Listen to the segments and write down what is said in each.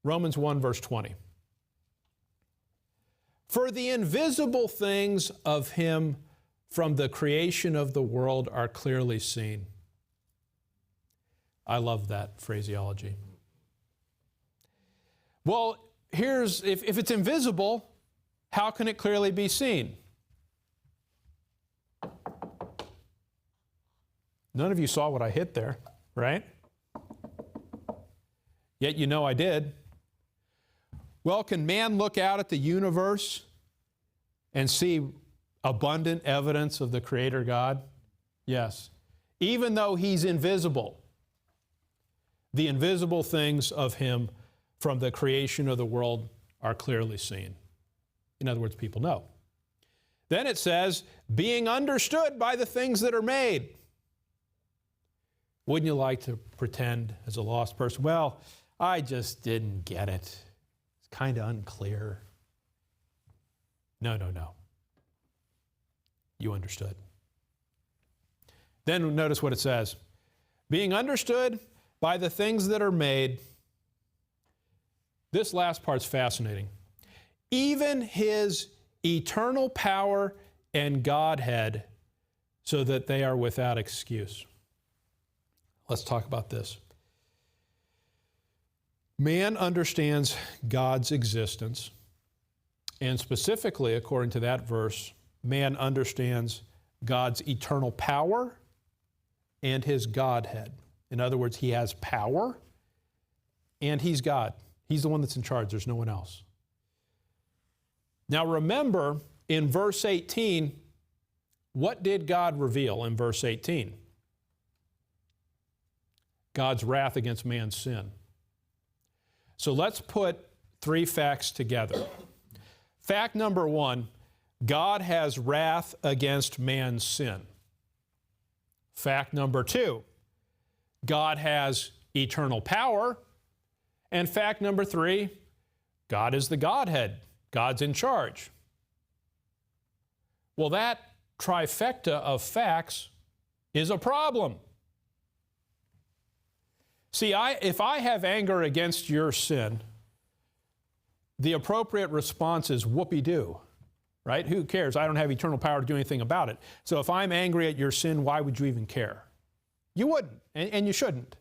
Romans 1, verse 20. For the invisible things of Him from the creation of the world are clearly seen. I love that phraseology. Well, if it's invisible, how can it clearly be seen? None of you saw what I hit there, right? Yet you know I did. Well, can man look out at the universe and see abundant evidence of the Creator God? Yes. Even though He's invisible, the invisible things of Him from the creation of the world are clearly seen. In other words, people know. Then it says, being understood by the things that are made. Wouldn't you like to pretend as a lost person, well, I just didn't get it. It's kind of unclear. No, no, no. You understood. Then notice what it says. Being understood by the things that are made. This last part's fascinating. Even His eternal power and Godhead, so that they are without excuse. Let's talk about this. Man understands God's existence, and specifically, according to that verse, man understands God's eternal power and His Godhead. In other words, He has power and He's God. He's the one that's in charge. There's no one else. Now remember, in verse 18, what did God reveal in verse 18? God's wrath against man's sin. So let's put three facts together. Fact number one, God has wrath against man's sin. Fact number two, God has eternal power. And fact number three, God is the Godhead. God's in charge. Well, that trifecta of facts is a problem. See, if I have anger against your sin, the appropriate response is whoopee-doo, right? Who cares? I don't have eternal power to do anything about it. So if I'm angry at your sin, why would you even care? You wouldn't, and you shouldn't.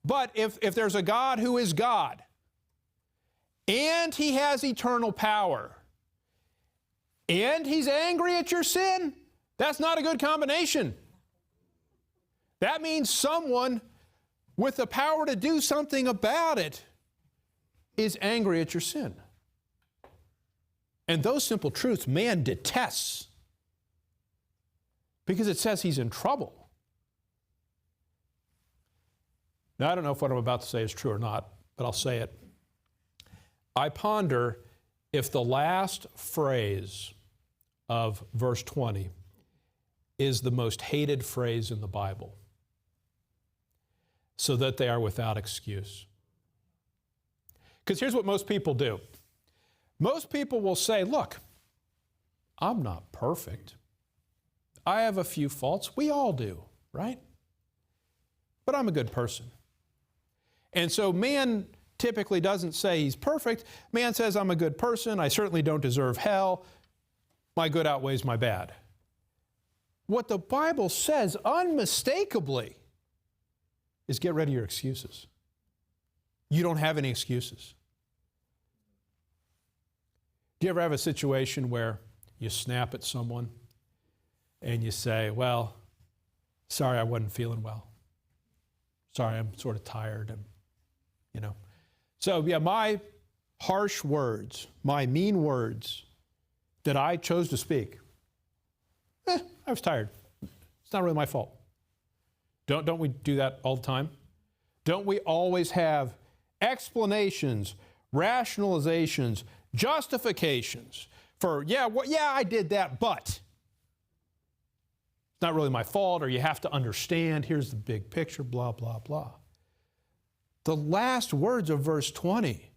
But if there's a God who is God, and He has eternal power, and He's angry at your sin, that's not a good combination. That means someone with the power to do something about it is angry at your sin. And those simple truths man detests because it says he's in trouble. Now, I don't know if what I'm about to say is true or not, but I'll say it. I ponder if the last phrase of verse 20 is the most hated phrase in the Bible. So that they are without excuse. Because here's what most people do. Most people will say, look, I'm not perfect. I have a few faults. We all do, right? But I'm a good person. And so man typically doesn't say he's perfect. Man says, I'm a good person. I certainly don't deserve hell. My good outweighs my bad. What the Bible says unmistakably is get rid of your excuses. You don't have any excuses. Do you ever have a situation where you snap at someone and you say, well, sorry, I wasn't feeling well. Sorry, I'm sort of tired. And, you know. So, yeah, my harsh words, my mean words that I chose to speak, I was tired. It's not really my fault. Don't we do that all the time? Don't we always have explanations, rationalizations, justifications for, yeah, I did that, but it's not really my fault, or you have to understand, here's the big picture, blah, blah, blah. The last words of verse 20,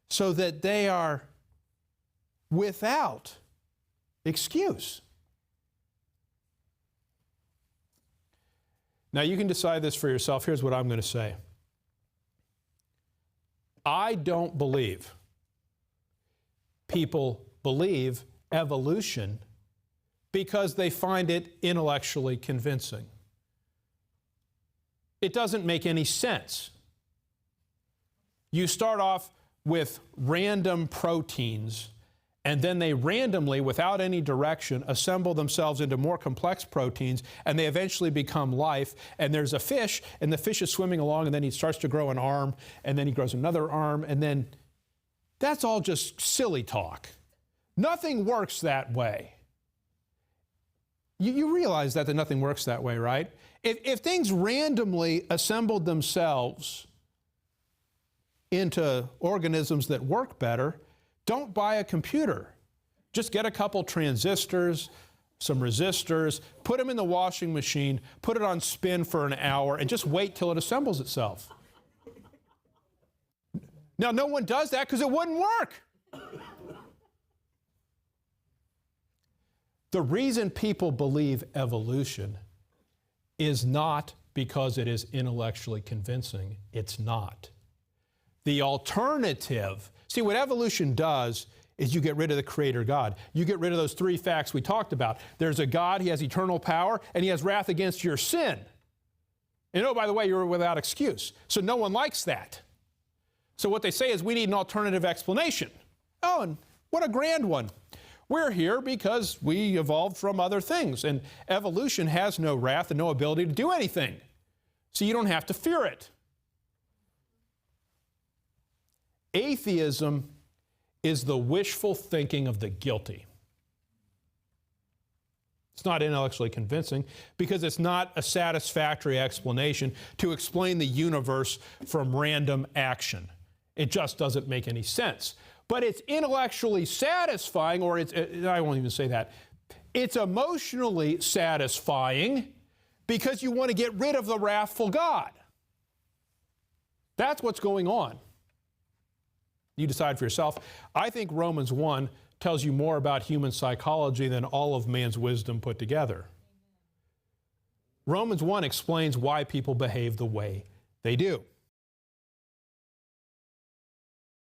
so that they are without excuse. Now, you can decide this for yourself. Here's what I'm going to say. I don't believe people believe evolution because they find it intellectually convincing. It doesn't make any sense. You start off with random proteins, and then they randomly, without any direction, assemble themselves into more complex proteins, and they eventually become life. And there's a fish, and the fish is swimming along, and then he starts to grow an arm, and then he grows another arm, and then that's all just silly talk. Nothing works that way. You realize that nothing works that way, right? If things randomly assembled themselves into organisms that work better, don't buy a computer. Just get a couple transistors, some resistors, put them in the washing machine, put it on spin for an hour, and just wait till it assembles itself. Now, no one does that because it wouldn't work. The reason people believe evolution is not because it is intellectually convincing. It's not. The alternative, see, what evolution does is you get rid of the Creator God. You get rid of those three facts we talked about. There's a God, He has eternal power, and He has wrath against your sin. And oh, by the way, you're without excuse. So no one likes that. So what they say is we need an alternative explanation. Oh, and what a grand one. We're here because we evolved from other things, and evolution has no wrath and no ability to do anything. So you don't have to fear it. Atheism is the wishful thinking of the guilty. It's not intellectually convincing because it's not a satisfactory explanation to explain the universe from random action. It just doesn't make any sense. But it's intellectually satisfying, or I won't even say that. It's emotionally satisfying because you want to get rid of the wrathful God. That's what's going on. You decide for yourself. I think Romans 1 tells you more about human psychology than all of man's wisdom put together. Romans 1 explains why people behave the way they do.